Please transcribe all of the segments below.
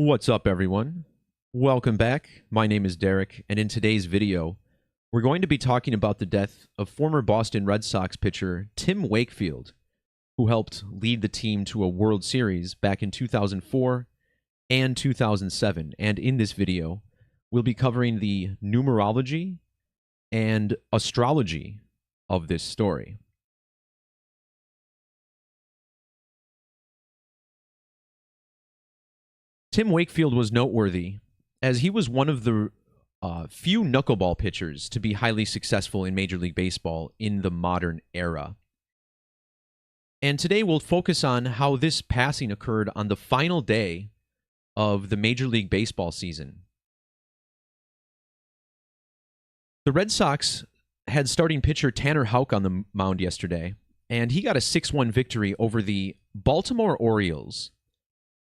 What's up, everyone? Welcome back. My name is Derek, and in today's video, we're going to be talking about the death of former Boston Red Sox pitcher Tim Wakefield, who helped lead the team to a World Series back in 2004 and 2007. And in this video, we'll be covering the numerology and astrology of this story. Tim Wakefield was noteworthy as he was one of the few knuckleball pitchers to be highly successful in Major League Baseball in the modern era. And today we'll focus on how this passing occurred on the final day of the Major League Baseball season. The Red Sox had starting pitcher Tanner Houck on the mound yesterday, and he got a 6-1 victory over the Baltimore Orioles.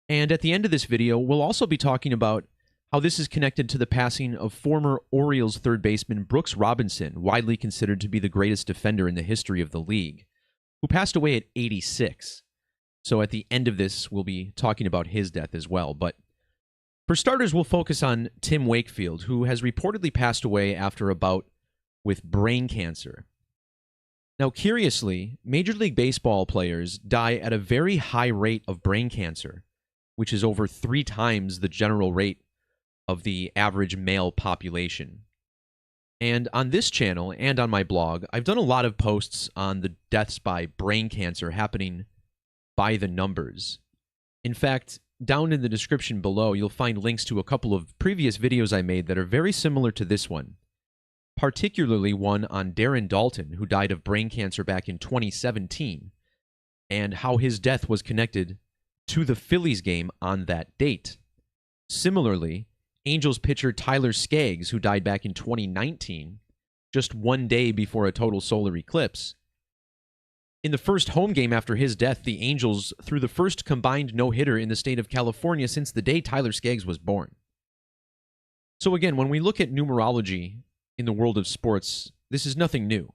And at the end of this video, we'll also be talking about how this is connected to the passing of former Orioles third baseman Brooks Robinson, widely considered to be the greatest defender in the history of the league, who passed away at 86. So at the end of this, we'll be talking about his death as well. But for starters, we'll focus on Tim Wakefield, who has reportedly passed away after a bout with brain cancer. Now, curiously, Major League Baseball players die at a very high rate of brain cancer, which is over 3 times the general rate of the average male population. And on this channel and on my blog, I've done a lot of posts on the deaths by brain cancer happening by the numbers. In fact, down in the description below, you'll find links to a couple of previous videos I made that are very similar to this one, particularly one on Darren Daulton, who died of brain cancer back in 2017, and how his death was connected to the Phillies game on that date. Similarly, Angels pitcher Tyler Skaggs, who died back in 2019, just one day before a total solar eclipse. In the first home game after his death, the Angels threw the first combined no-hitter in the state of California since the day Tyler Skaggs was born. So again, when we look at numerology in the world of sports, this is nothing new.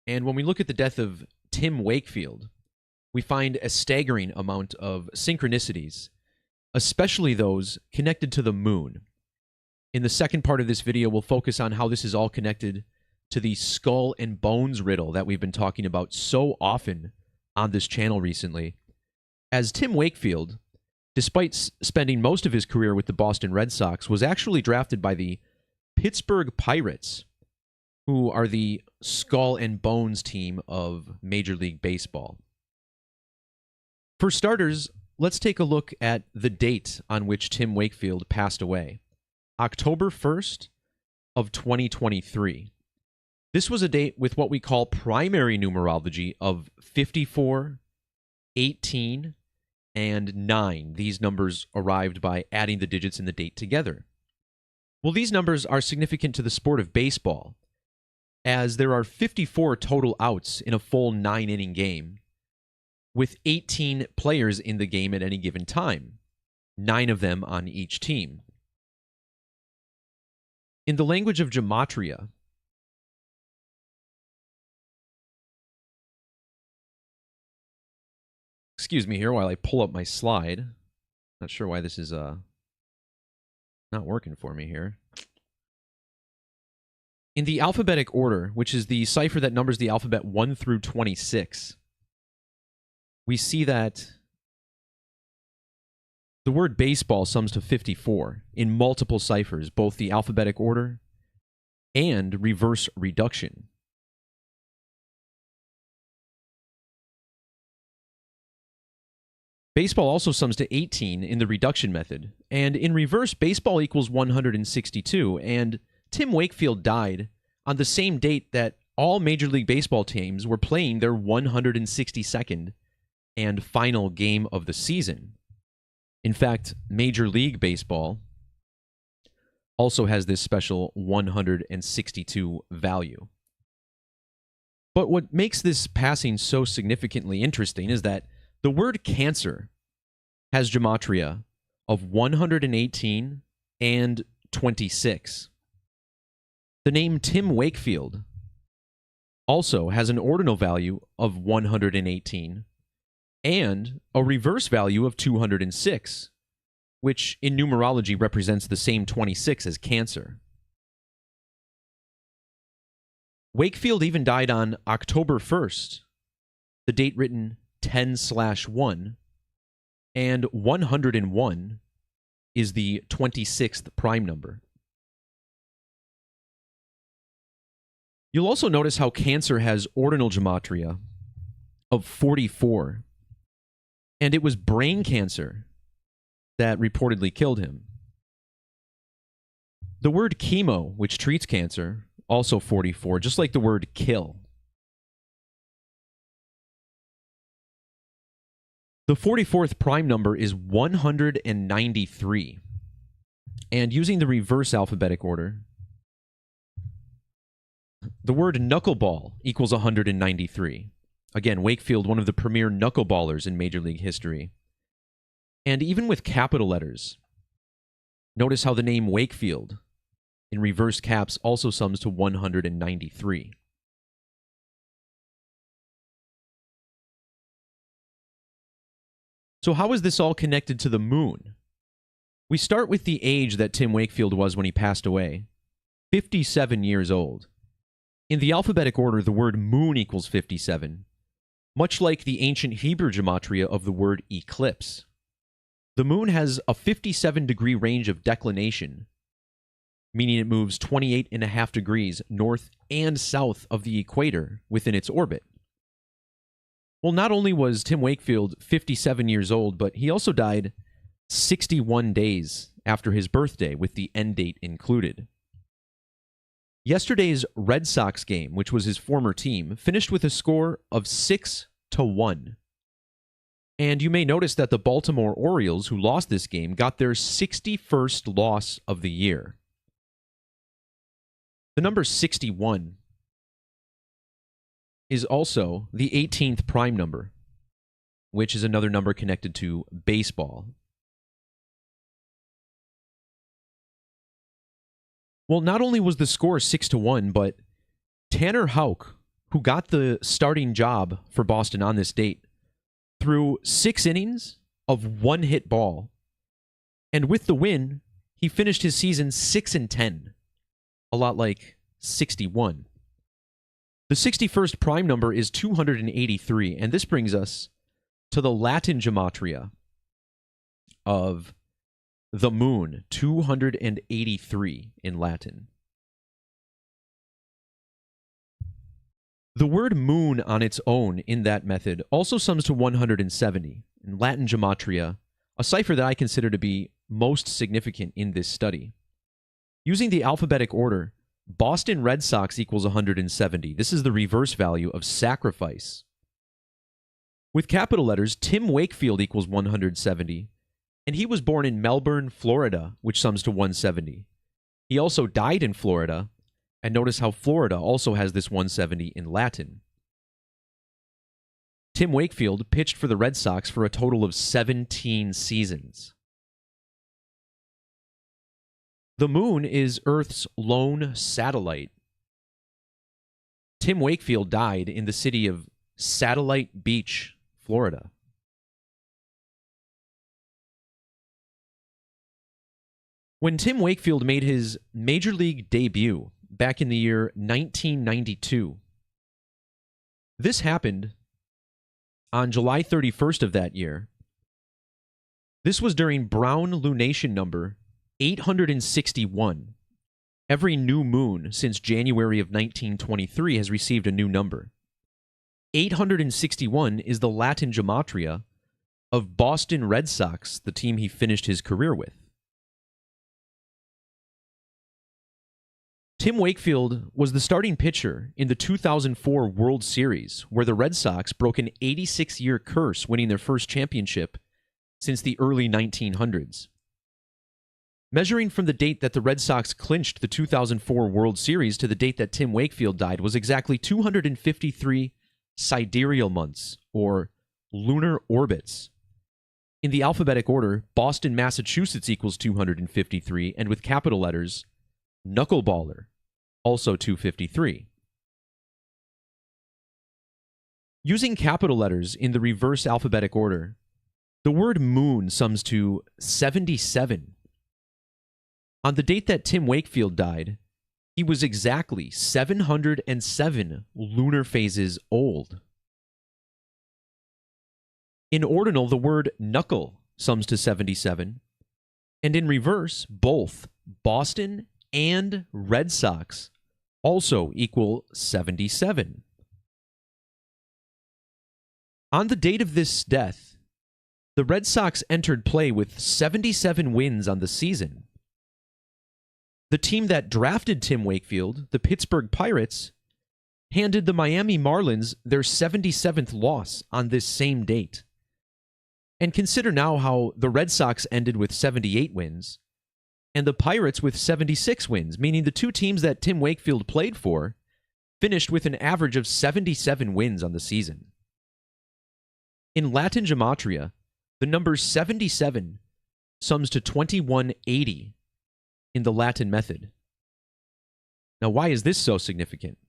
And when we look at the death of Tim Wakefield, we find a staggering amount of synchronicities, especially those connected to the moon. In the second part of this video, we'll focus on how this is all connected to the skull and bones riddle that we've been talking about so often on this channel recently. As Tim Wakefield, despite spending most of his career with the Boston Red Sox, was actually drafted by the Pittsburgh Pirates, who are the skull and bones team of Major League Baseball. For starters, let's take a look at the date on which Tim Wakefield passed away. October 1st of 2023. This was a date with what we call primary numerology of 54, 18, and 9. These numbers arrived by adding the digits in the date together. Well, these numbers are significant to the sport of baseball, as there are 54 total outs in a full 9-inning game, with 18 players in the game at any given time, 9 of them on each team. In the language of Gematria, excuse me here while I pull up my slide. Not sure why this is not working for me here. In the alphabetic order, which is the cipher that numbers the alphabet 1 through 26, we see that the word baseball sums to 54 in multiple ciphers, both the alphabetic order and reverse reduction. Baseball also sums to 18 in the reduction method, and in reverse, baseball equals 162, and Tim Wakefield died on the same date that all Major League Baseball teams were playing their 162nd and final game of the season. In fact, Major League Baseball also has this special 162 value. But what makes this passing so significantly interesting is that the word cancer has gematria of 118 and 26. The name Tim Wakefield also has an ordinal value of 118 and a reverse value of 206. which in numerology represents the same 26 as Cancer. Wakefield even died on October 1st, the date written 10/1, and 101 is the 26th prime number. You'll also notice how Cancer has ordinal gematria of 44, and it was brain cancer that reportedly killed him. The word chemo, which treats cancer, also 44, just like the word kill. The 44th prime number is 193. And using the reverse alphabetic order, the word knuckleball equals 193. Again, Wakefield, one of the premier knuckleballers in Major League history. And even with capital letters, notice how the name Wakefield in reverse caps also sums to 193. So how is this all connected to the moon? We start with the age that Tim Wakefield was when he passed away, 57 years old. In the alphabetic order, the word moon equals 57, much like the ancient Hebrew gematria of the word eclipse. The moon has a 57-degree range of declination, meaning it moves 28.5 degrees north and south of the equator within its orbit. Well, not only was Tim Wakefield 57 years old, but he also died 61 days after his birthday, with the end date included. Yesterday's Red Sox game, which was his former team, finished with a score of 6-1. And you may notice that the Baltimore Orioles, who lost this game, got their 61st loss of the year. The number 61 is also the 18th prime number, which is another number connected to baseball. Well, not only was the score 6-1, but Tanner Houck, who got the starting job for Boston on this date, threw 6 innings of one-hit ball. And with the win, he finished his season 6-10, a lot like 61. The 61st prime number is 283, and this brings us to the Latin gematria of the moon, 283 in Latin. The word moon on its own in that method also sums to 170 in Latin gematria, a cipher that I consider to be most significant in this study. Using the alphabetic order, Boston Red Sox equals 170. This is the reverse value of sacrifice. With capital letters, Tim Wakefield equals 170, and he was born in Melbourne, Florida, which sums to 170. He also died in Florida, and notice how Florida also has this 170 in Latin. Tim Wakefield pitched for the Red Sox for a total of 17 seasons. The moon is Earth's lone satellite. Tim Wakefield died in the city of Satellite Beach, Florida. When Tim Wakefield made his Major League debut back in the year 1992, this happened on July 31st of that year. This was during Brown lunation number 861. Every new moon since January of 1923 has received a new number. 861 is the Latin gematria of Boston Red Sox, the team he finished his career with. Tim Wakefield was the starting pitcher in the 2004 World Series, where the Red Sox broke an 86-year curse, winning their first championship since the early 1900s. Measuring from the date that the Red Sox clinched the 2004 World Series to the date that Tim Wakefield died was exactly 253 sidereal months, or lunar orbits. In the alphabetic order, Boston, Massachusetts equals 253, and with capital letters, knuckleballer, also 253. Using capital letters in the reverse alphabetic order, The word moon sums to 77. On the date that Tim Wakefield died, he was exactly 707 lunar phases old. In ordinal, the word knuckle sums to 77. And in reverse, both Boston and Red Sox also equal 77. On the date of this death, the Red Sox entered play with 77 wins on the season. The team that drafted Tim Wakefield, the Pittsburgh Pirates, handed the Miami Marlins their 77th loss on this same date. And consider now how the Red Sox ended with 78 wins, and the Pirates with 76 wins, meaning the two teams that Tim Wakefield played for finished with an average of 77 wins on the season. In Latin Gematria, the number 77 sums to 2180 in the Latin method. Now, why is this so significant?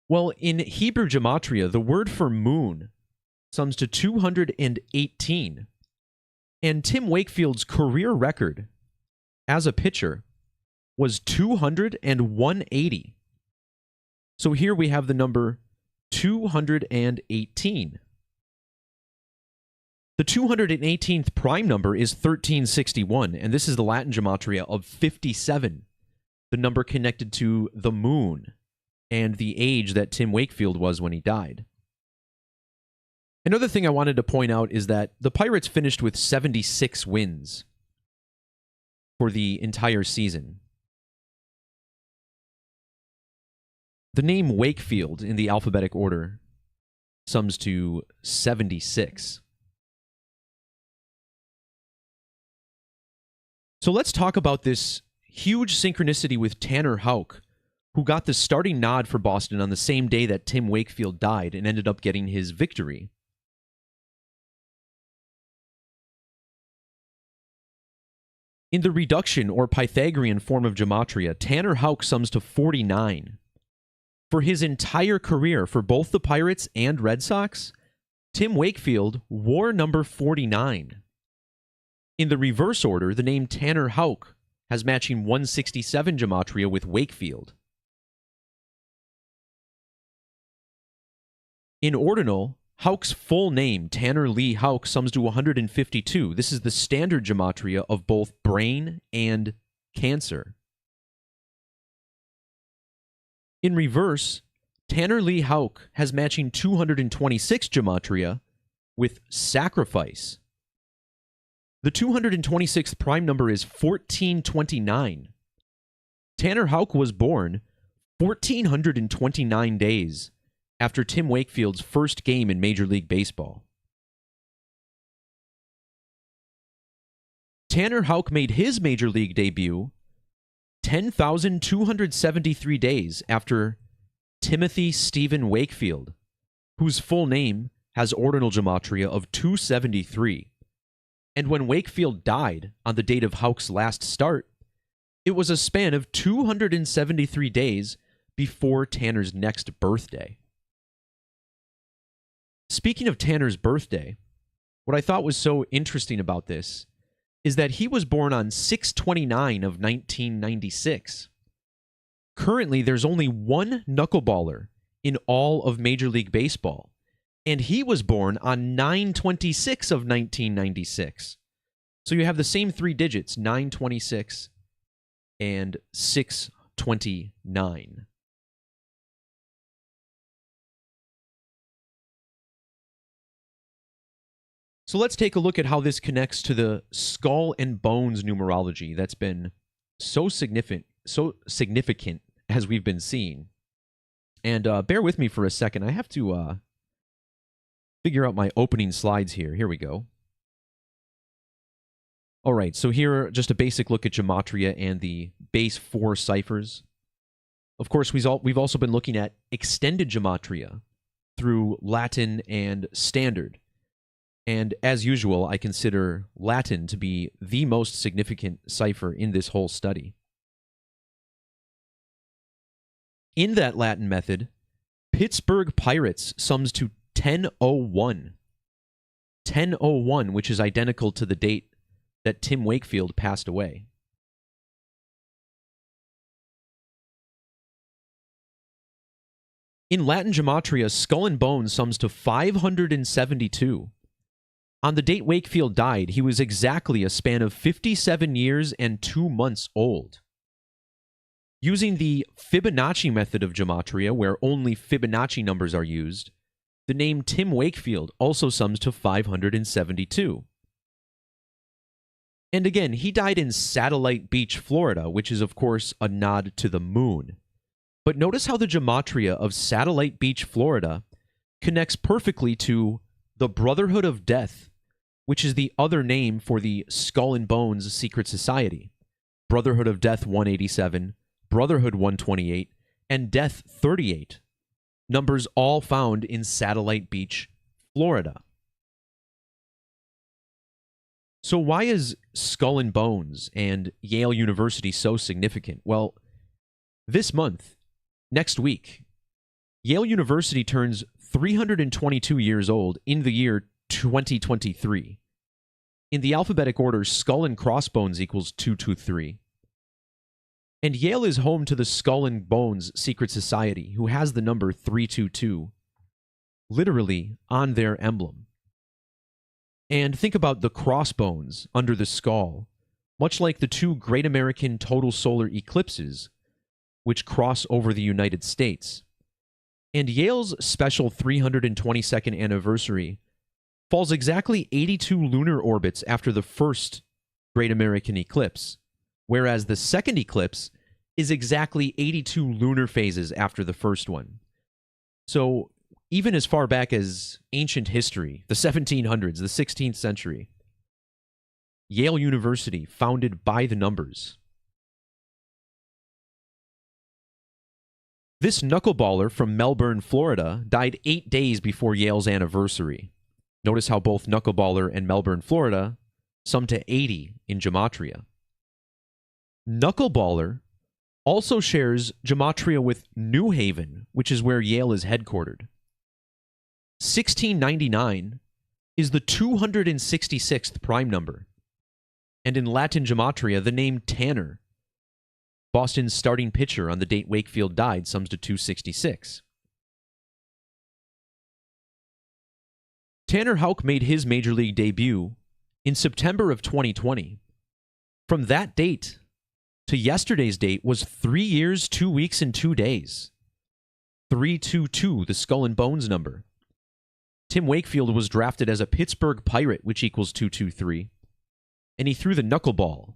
Well, in Hebrew Gematria, the word for moon sums to 218, and Tim Wakefield's career record as a pitcher was 280. So here we have the number 218. The 218th prime number is 1361, and this is the Latin Gematria of 57, the number connected to the moon and the age that Tim Wakefield was when he died. Another thing I wanted to point out is that the Pirates finished with 76 wins for the entire season. The name Wakefield in the alphabetic order sums to 76. So let's talk about this huge synchronicity with Tanner Houck, who got the starting nod for Boston on the same day that Tim Wakefield died and ended up getting his victory. In the reduction or Pythagorean form of Gematria, Tanner Houck sums to 49. For his entire career for both the Pirates and Red Sox, Tim Wakefield wore number 49. In the reverse order, the name Tanner Houck has matching 167 Gematria with Wakefield. In ordinal, Houck's full name, Tanner Lee Houck, sums to 152. This is the standard Gematria of both brain and cancer. In reverse, Tanner Lee Houck has matching 226 Gematria with sacrifice. The 226th prime number is 1429. Tanner Houck was born 1,429 days after Tim Wakefield's first game in Major League Baseball. Tanner Houck made his Major League debut 10,273 days after Timothy Stephen Wakefield, whose full name has ordinal Gematria of 273. And when Wakefield died on the date of Houck's last start, it was a span of 273 days before Tanner's next birthday. Speaking of Tanner's birthday, what I thought was so interesting about this is that he was born on 6/29 of 1996. Currently, there's only one knuckleballer in all of Major League Baseball, and he was born on 9/26 of 1996. So you have the same three digits, 9/26 and 6/29. So let's take a look at how this connects to the skull and bones numerology that's been so significant as we've been seeing. And bear with me for a second. I have to figure out my opening slides here. Here we go. All right, so here, just a basic look at Gematria and the base 4 ciphers. Of course, we've also been looking at extended Gematria through Latin and Standard. And as usual, I consider Latin to be the most significant cipher in this whole study. In that Latin method, Pittsburgh Pirates sums to 1001. 1001, which is identical to the date that Tim Wakefield passed away. In Latin Gematria, skull and bones sums to 572. On the date Wakefield died, he was exactly a span of 57 years and 2 months old. Using the Fibonacci method of Gematria, where only Fibonacci numbers are used, the name Tim Wakefield also sums to 572. And again, he died in Satellite Beach, Florida, which is, of course, a nod to the moon. But notice how the Gematria of Satellite Beach, Florida, connects perfectly to the Brotherhood of Death, which is the other name for the Skull and Bones Secret Society. Brotherhood of Death 187, Brotherhood 128, and Death 38. Numbers all found in Satellite Beach, Florida. So why is Skull and Bones and Yale University so significant? Well, this month, next week, Yale University turns 322 years old in the year 2023. In the alphabetic order, skull and crossbones equals 223. And Yale is home to the Skull and Bones Secret Society, who has the number 322 literally on their emblem. And think about the crossbones under the skull, much like the two Great American Total Solar Eclipses, which cross over the United States. And Yale's special 322nd anniversary falls exactly 82 lunar orbits after the first Great American Eclipse, whereas the second eclipse is exactly 82 lunar phases after the first one. So even as far back as ancient history, the 1700s, the 16th century, Yale University, founded by the numbers. This knuckleballer from Melbourne, Florida, died 8 days before Yale's anniversary. Notice how both knuckleballer and Melbourne, Florida, sum to 80 in Gematria. Knuckleballer also shares Gematria with New Haven, which is where Yale is headquartered. 1699 is the 266th prime number. And in Latin Gematria, the name Tanner, Boston's starting pitcher on the date Wakefield died, sums to 266. Tanner Houck made his major league debut in September of 2020. From that date to yesterday's date was 3 years, 2 weeks, and 2 days. 322, the skull and bones number. Tim Wakefield was drafted as a Pittsburgh Pirate, which equals 223. And he threw the knuckleball.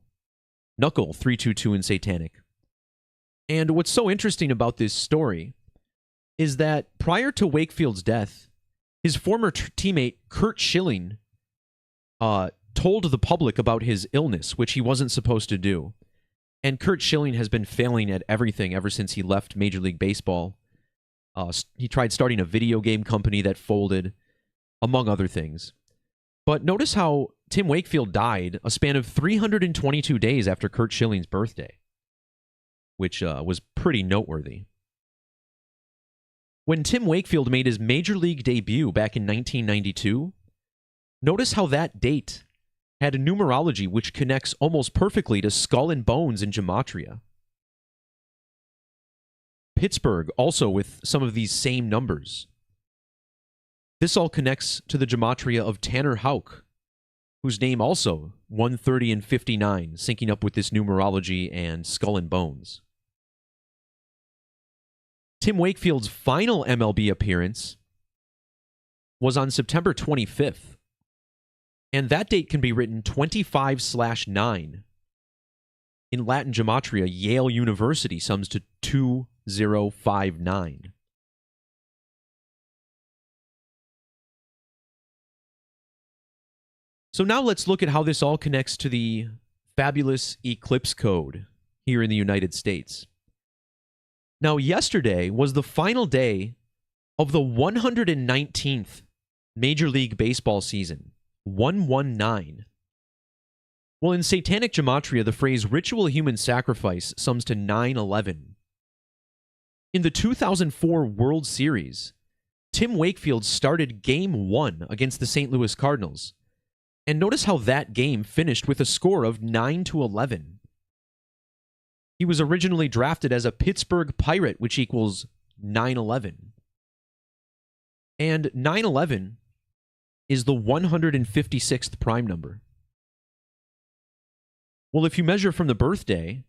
Knuckle, 322 in Satanic. And what's so interesting about this story is that prior to Wakefield's death, his former teammate Curt Schilling told the public about his illness, which he wasn't supposed to do. And Curt Schilling has been failing at everything ever since he left Major League Baseball. He tried starting a video game company that folded, among other things. But notice how Tim Wakefield died a span of 322 days after Curt Schilling's birthday, which was pretty noteworthy. When Tim Wakefield made his Major League debut back in 1992, notice how that date had a numerology which connects almost perfectly to skull and bones in Gematria. Pittsburgh also with some of these same numbers. This all connects to the Gematria of Tanner Houck, whose name also 130 and 59, syncing up with this numerology and skull and bones. Tim Wakefield's final MLB appearance was on September 25th, and that date can be written 25/9. In Latin Gematria, Yale University sums to 2059. So now let's look at how this all connects to the fabulous eclipse code here in the United States. Now, yesterday was the final day of the 119th Major League Baseball season, 119. Well, in Satanic Gematria, the phrase ritual human sacrifice sums to 911. In the 2004 World Series, Tim Wakefield started Game 1 against the St. Louis Cardinals. And notice how that game finished with a score of 9-11. He was originally drafted as a Pittsburgh Pirate, which equals 911. And 911 is the 156th prime number. Well, if you measure from the birthday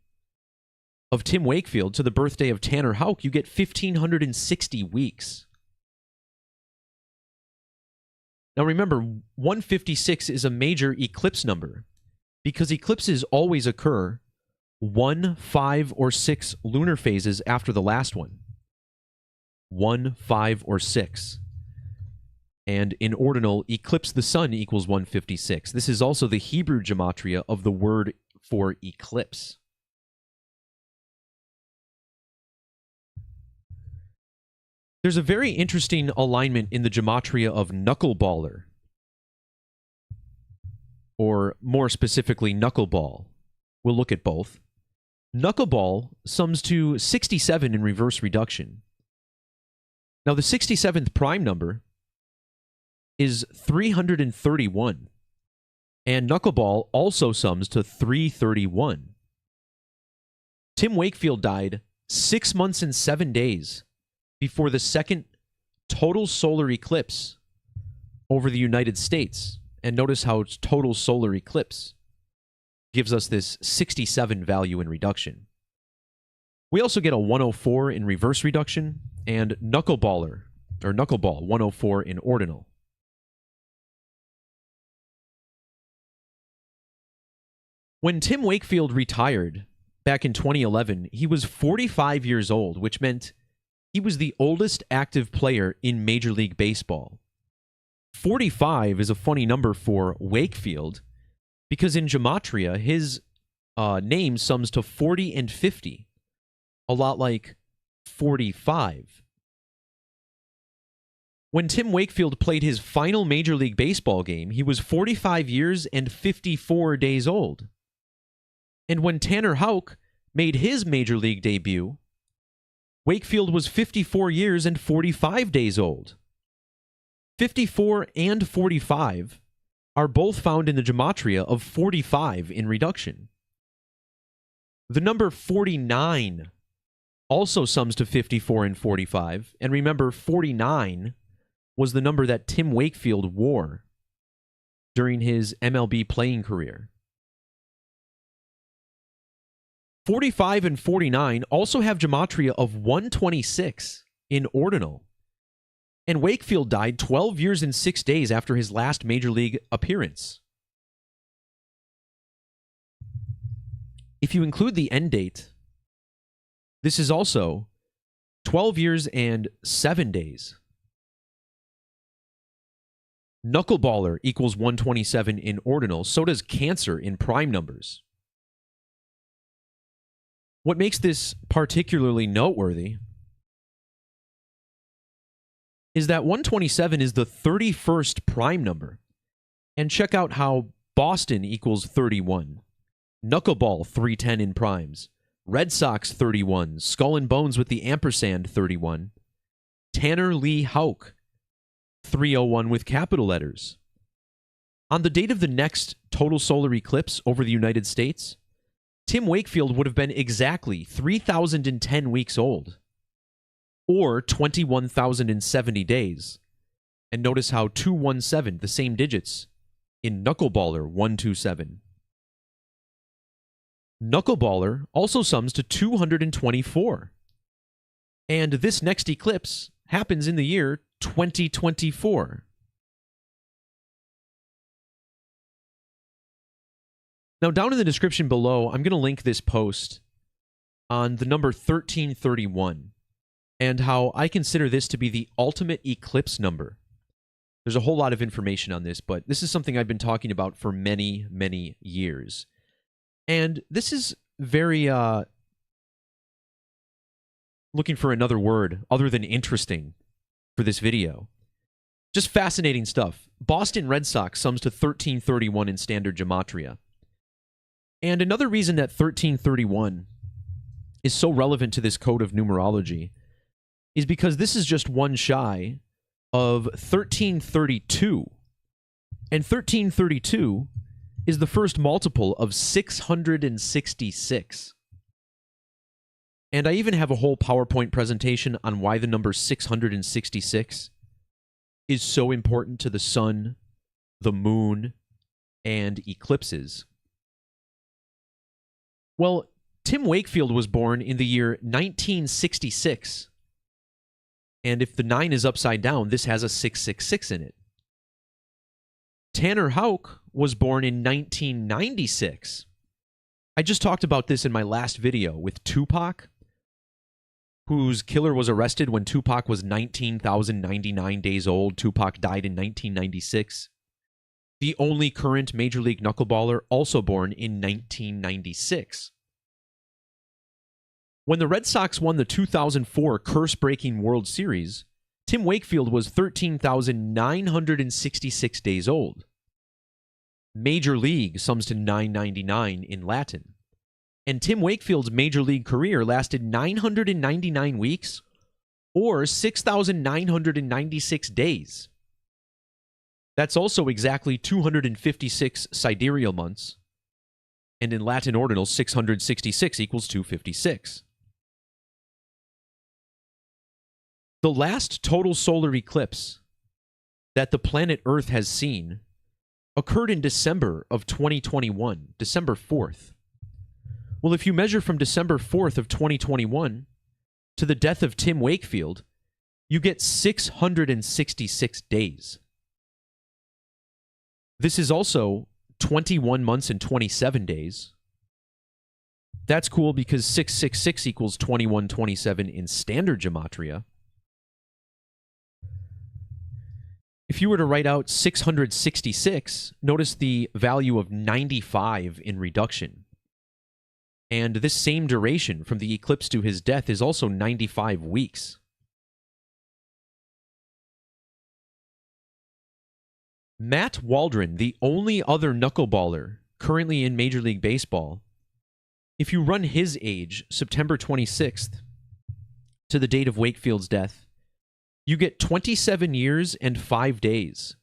of Tim Wakefield to the birthday of Tanner Houck, you get 1,560 weeks. Now remember, 156 is a major eclipse number because eclipses always occur 1, 5, or 6 lunar phases after the last one. 1, 5, or 6. And in ordinal, eclipse the sun equals 156. This is also the Hebrew gematria of the word for eclipse. There's a very interesting alignment in the gematria of knuckleballer, or more specifically, knuckleball. We'll look at both. Knuckleball sums to 67 in reverse reduction. Now, the 67th prime number is 331, and knuckleball also sums to 331. Tim Wakefield died 6 months and 7 days before the second total solar eclipse over the United States. And notice how it's total solar eclipse gives us this 67 value in reduction. We also get a 104 in reverse reduction and knuckleball 104 in ordinal. When Tim Wakefield retired back in 2011, he was 45 years old, which meant he was the oldest active player in Major League Baseball. 45 is a funny number for Wakefield because in gematria, his name sums to 40 and 50, a lot like 45. When Tim Wakefield played his final Major League Baseball game, he was 45 years and 54 days old. And when Tanner Houck made his Major League debut, Wakefield was 54 years and 45 days old. 54 and 45 are both found in the gematria of 45 in reduction. The number 49 also sums to 54 and 45, and remember, 49 was the number that Tim Wakefield wore during his MLB playing career. 45 and 49 also have gematria of 126 in ordinal. And Wakefield died 12 years and 6 days after his last Major League appearance. If you include the end date, this is also 12 years and 7 days. Knuckleballer equals 127 in ordinal, so does Cancer in prime numbers. What makes this particularly noteworthy is that 127 is the 31st prime number. And check out how Boston equals 31. Knuckleball 310 in primes. Red Sox 31. Skull and Bones with the ampersand 31. Tanner Lee Houck 301 with capital letters. On the date of the next total solar eclipse over the United States, Tim Wakefield would have been exactly 3,010 weeks old, or 21,070 days. And notice how 217, the same digits, in Knuckleballer 127. Knuckleballer also sums to 224. And this next eclipse happens in the year 2024. Now, down in the description below, I'm going to link this post on the number 1331 and how I consider this to be the ultimate eclipse number. There's a whole lot of information on this, but this is something I've been talking about for many, many years. And this is very, looking for another word other than interesting for this video. Just fascinating stuff. Boston Red Sox sums to 1331 in standard gematria. And another reason that 1331 is so relevant to this code of numerology is because this is just one shy of 1332. And 1332 is the first multiple of 666. And I even have a whole PowerPoint presentation on why the number 666 is so important to the sun, the moon, and eclipses. Well, Tim Wakefield was born in the year 1966. And if the 9 is upside down, this has a 666 in it. Tanner Houck was born in 1996. I just talked about this in my last video with Tupac, whose killer was arrested when Tupac was 19,099 days old. Tupac died in 1996. The only current Major League knuckleballer also born in 1996. When the Red Sox won the 2004 curse-breaking World Series, Tim Wakefield was 13,966 days old. Major League sums to 999 in Latin. And Tim Wakefield's Major League career lasted 999 weeks, or 6,996 days. That's also exactly 256 sidereal months. And in Latin ordinal, 666 equals 256. The last total solar eclipse that the planet Earth has seen occurred in December of 2021, December 4th. Well, if you measure from December 4th of 2021 to the death of Tim Wakefield, you get 666 days. This is also 21 months and 27 days. That's cool because 666 equals 2127 in standard Gematria. If you were to write out 666, notice the value of 95 in reduction. And this same duration from the eclipse to his death is also 95 weeks. Matt Waldron, the only other knuckleballer currently in Major League Baseball, if you run his age, September 26th, to the date of Wakefield's death, you get 27 years and 5 days.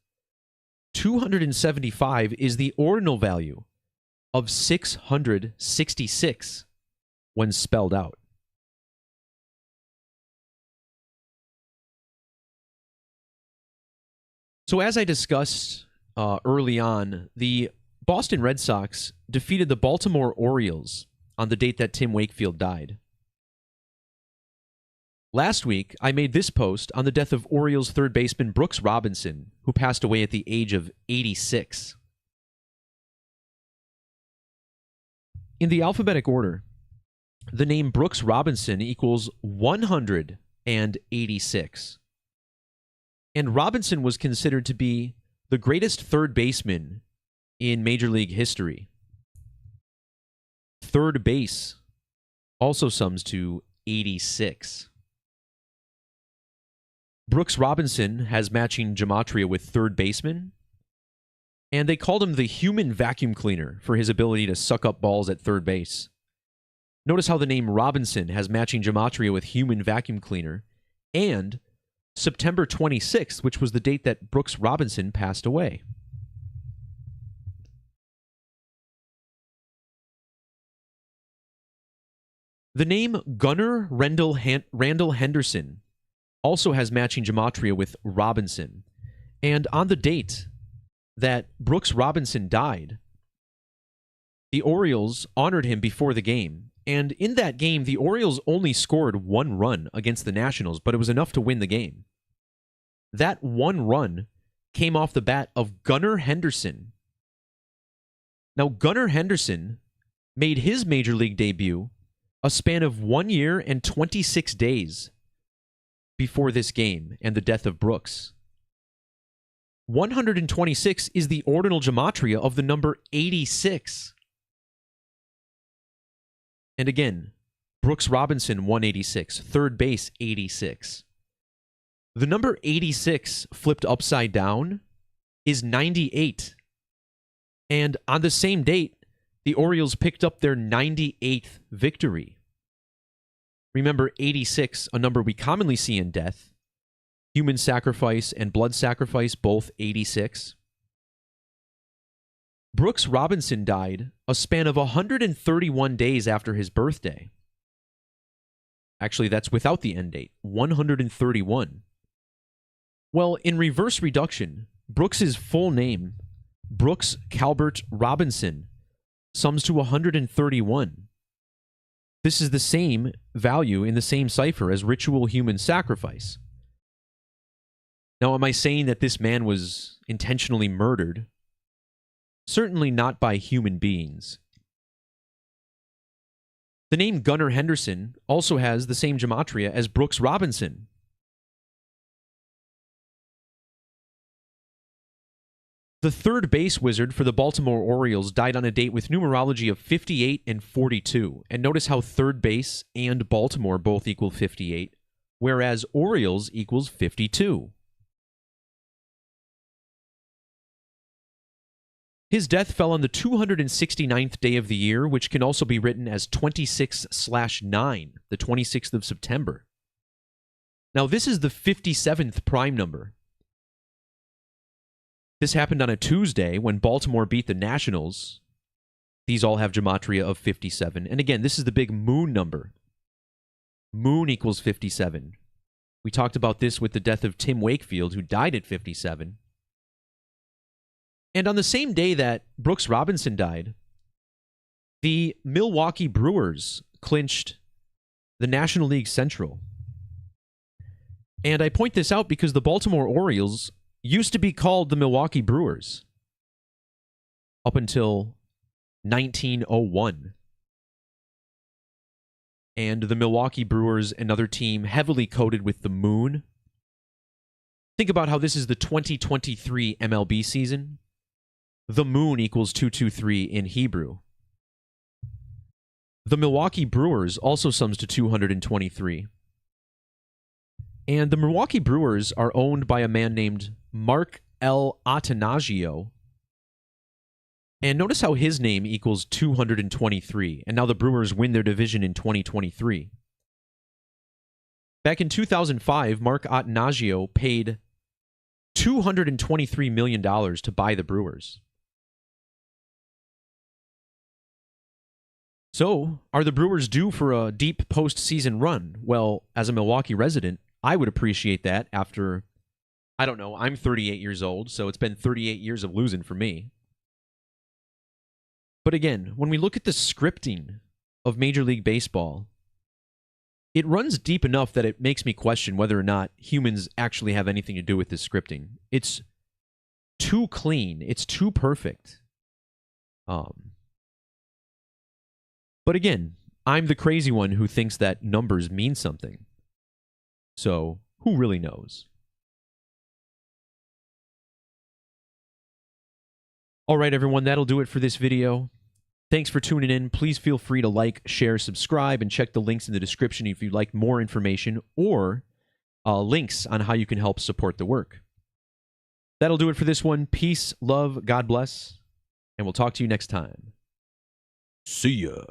275 is the ordinal value of 666 when spelled out. So as I discussed early on, the Boston Red Sox defeated the Baltimore Orioles on the date that Tim Wakefield died. Last week, I made this post on the death of Orioles third baseman Brooks Robinson, who passed away at the age of 86. In the alphabetic order, the name Brooks Robinson equals 186. And Robinson was considered to be the greatest third baseman in Major League history. Third base also sums to 86. Brooks Robinson has matching gematria with third baseman, and they called him the human vacuum cleaner for his ability to suck up balls at third base. Notice how the name Robinson has matching gematria with human vacuum cleaner, and September 26th, which was the date that Brooks Robinson passed away. The name Gunnar Randall Henderson also has matching gematria with Robinson. And on the date that Brooks Robinson died, the Orioles honored him before the game. And in that game, the Orioles only scored 1 run against the Nationals, but it was enough to win the game. That 1 run came off the bat of Gunnar Henderson. Now, Gunnar Henderson made his Major League debut a span of 1 year and 26 days before this game and the death of Brooks. 126 is the ordinal gematria of the number 86. And again, Brooks Robinson, 186. Third base, 86. The number 86 flipped upside down is 98. And on the same date, the Orioles picked up their 98th victory. Remember, 86, a number we commonly see in death, Human sacrifice and blood sacrifice, both 86. Brooks Robinson died a span of 131 days after his birthday. Actually, that's without the end date, 131. Well, in reverse reduction, Brooks's full name, Brooks Calbert Robinson, sums to 131. This is the same value in the same cipher as ritual human sacrifice. Now, am I saying that this man was intentionally murdered? Certainly not by human beings. The name Gunnar Henderson also has the same gematria as Brooks Robinson. The third base wizard for the Baltimore Orioles died on a date with numerology of 58 and 42. And notice how third base and Baltimore both equal 58, whereas Orioles equals 52. His death fell on the 269th day of the year, which can also be written as 26/9, the 26th of September. Now, this is the 57th prime number. This happened on a Tuesday when Baltimore beat the Nationals. These all have gematria of 57. And again, this is the big moon number. Moon equals 57. We talked about this with the death of Tim Wakefield, who died at 57. And on the same day that Brooks Robinson died, the Milwaukee Brewers clinched the National League Central. And I point this out because the Baltimore Orioles used to be called the Milwaukee Brewers up until 1901. And the Milwaukee Brewers, another team heavily coated with the moon. Think about how this is the 2023 MLB season. The moon equals 223 in Hebrew. The Milwaukee Brewers also sums to 223. And the Milwaukee Brewers are owned by a man named Mark L. Attanasio. And notice how his name equals 223. And now the Brewers win their division in 2023. Back in 2005, Mark Attanasio paid $223 million to buy the Brewers. So, are the Brewers due for a deep postseason run? Well, as a Milwaukee resident, I would appreciate that after, I don't know, I'm 38 years old, so it's been 38 years of losing for me. But again, when we look at the scripting of Major League Baseball, it runs deep enough that it makes me question whether or not humans actually have anything to do with this scripting. It's too clean. It's too perfect. But again, I'm the crazy one who thinks that numbers mean something. So, who really knows? All right, everyone, that'll do it for this video. Thanks for tuning in. Please feel free to like, share, subscribe, and check the links in the description if you'd like more information or links on how you can help support the work. That'll do it for this one. Peace, love, God bless, and we'll talk to you next time. See ya.